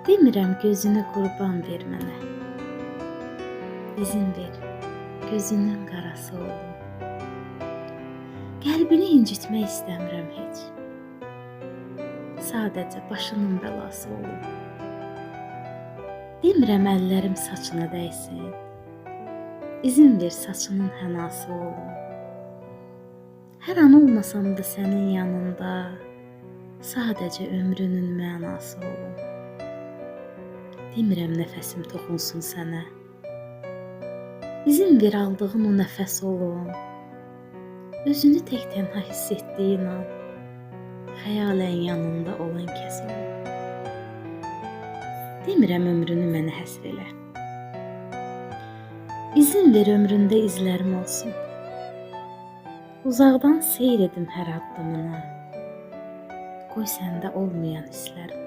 Demirəm gözünü qurban ver mənə. İzin ver, gözünün qarası olum. Qəlbini incitmək istəmirəm heç. Sadəcə başının bəlası olum. Demirəm əllərim saçına dəysin. İzin ver saçının hənası olum. Hər an olmasam da sənin yanında, sadəcə ömrünün mənası olum. Demirəm nəfəsim toxunsun sənə. İzin ver aldığın o nəfəs olum. Özünü tək tənha hiss etdiyin an, xəyalən yanında olan kəs olum. Demirəm ömrünü mənə həsr elə. İzin ver ömründə izlərim olsun. Uzaqdan seyr edim hər addımına. Qoy səndə olmayan hisslərim